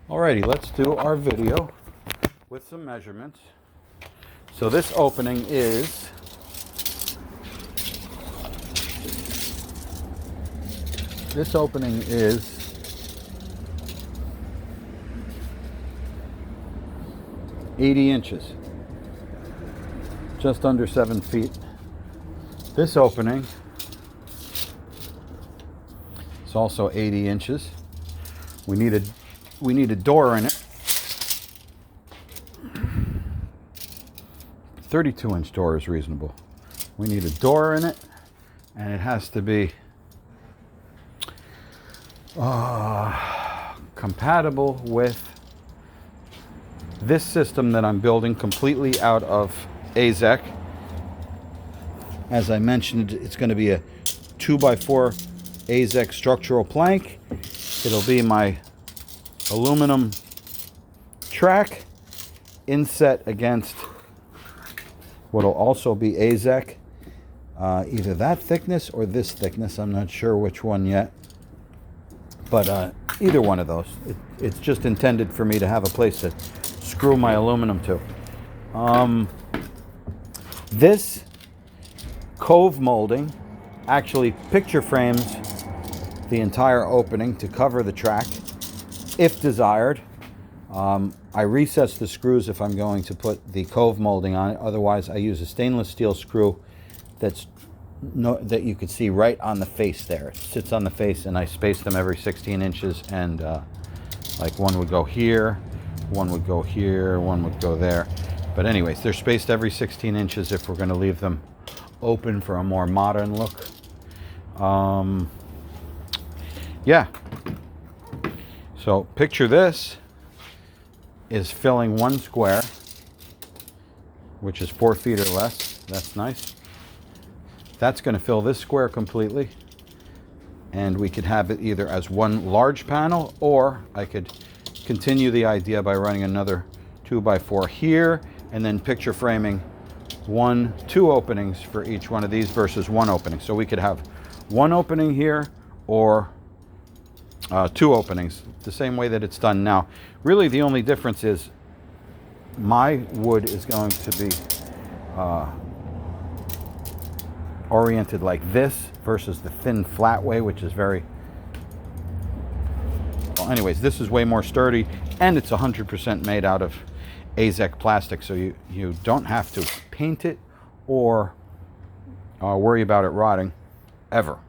Alrighty, let's do our video with some measurements. So this opening is 80 inches, just under 7 feet. This opening is also 80 inches. We need a door in it. 32-inch door is reasonable. We need a door in it, and it has to be compatible with this system that I'm building completely out of Azek. As I mentioned, it's going to be a 2x4 Azek structural plank. It'll be my aluminum track inset against what'll also be Azek, either that thickness or this thickness. I'm not sure which one yet, but either one of those. It's just intended for me to have a place to screw my aluminum to. This cove molding actually picture frames the entire opening to cover the track if desired. I recess the screws if I'm going to put the cove molding on it. Otherwise, I use a stainless steel screw that you could see right on the face there. It sits on the face, and I space them every 16 inches. And like one would go here, one would go here, one would go there. But anyways, they're spaced every 16 inches if we're going to leave them open for a more modern look. Yeah. So picture this is filling one square, which is 4 feet or less. That's nice. That's going to fill this square completely, and we could have it either as one large panel, or I could continue the idea by running another 2x4 here, and then picture framing two openings for each one of these versus one opening. So we could have one opening here, or two openings, the same way that it's done now. Really, the only difference is my wood is going to be oriented like this versus the thin flat way, which is very... Well, anyways, this is way more sturdy, and it's 100% made out of Azek plastic, so you don't have to paint it or worry about it rotting ever.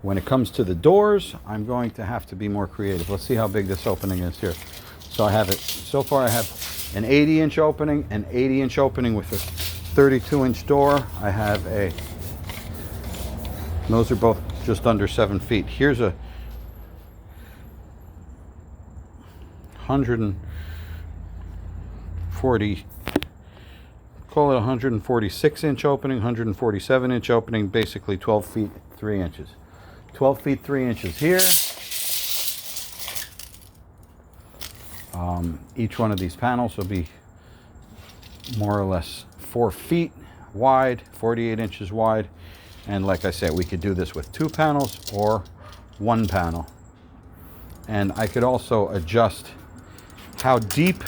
When it comes to the doors, I'm going to have to be more creative. Let's see how big this opening is here. So I have it, so far I have an 80-inch opening, an 80-inch opening with a 32-inch door. I have those are both just under 7 feet. Here's a 146-inch opening, 147-inch opening, basically 12 feet 3 inches. 12 feet 3 inches here. Each one of these panels will be more or less 4 feet wide, 48 inches wide. And like I said, we could do this with 2 panels or 1 panel. And I could also adjust how deep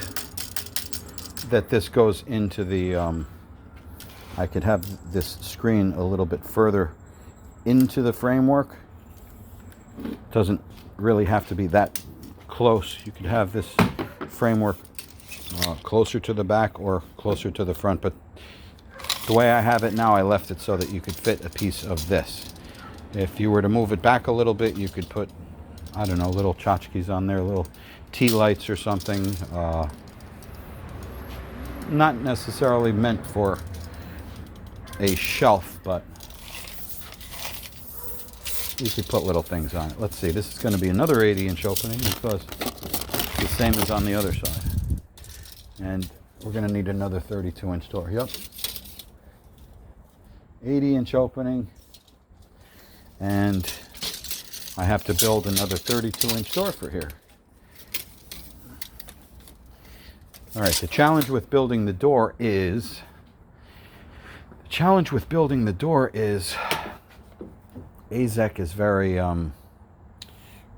that this goes into the... I could have this screen a little bit further into the framework. Doesn't really have to be that close. You could have this framework closer to the back or closer to the front, but the way I have it now, I left it so that you could fit a piece of this. If you were to move it back a little bit, you could put, I don't know, little tchotchkes on there, little tea lights or something. Not necessarily meant for a shelf, but you could put little things on it. Let's see, this is going to be another 80-inch opening because it's the same as on the other side. And we're going to need another 32-inch door. Yep. 80-inch opening. And I have to build another 32-inch door for here. All right, the challenge with building the door is... Azek is very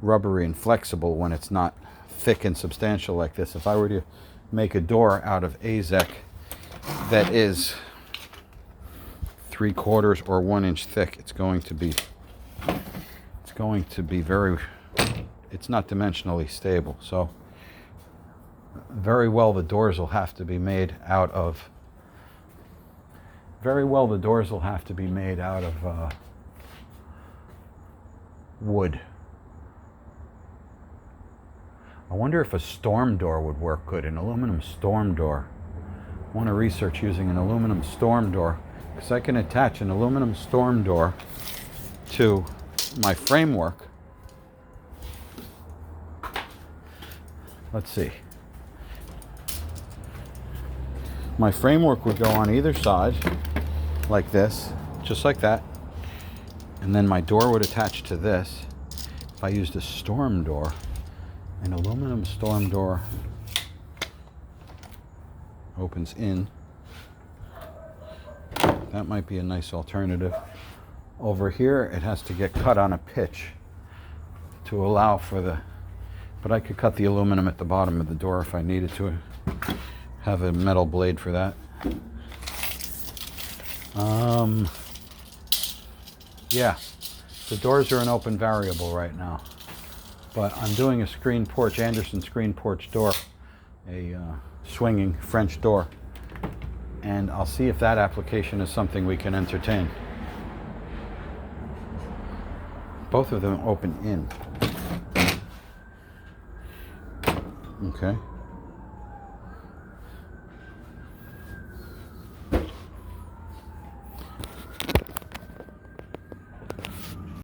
rubbery and flexible when it's not thick and substantial like this. If I were to make a door out of Azek that is 3/4 or 1 inch thick, it's going to be very, it's not dimensionally stable. So very well the doors will have to be made out of wood. I wonder if a storm door would work good, an aluminum storm door. I want to research using an aluminum storm door, because I can attach an aluminum storm door to my framework. Let's see. My framework would go on either side like this, just like that. And then my door would attach to this. If I used a storm door, an aluminum storm door opens in. That might be a nice alternative. Over here, it has to get cut on a pitch to allow for the, but I could cut the aluminum at the bottom of the door if I needed to have a metal blade for that. Yeah, the doors are an open variable right now, but I'm doing a screen porch, Anderson screen porch door, a swinging French door, and I'll see if that application is something we can entertain. Both of them open in. Okay.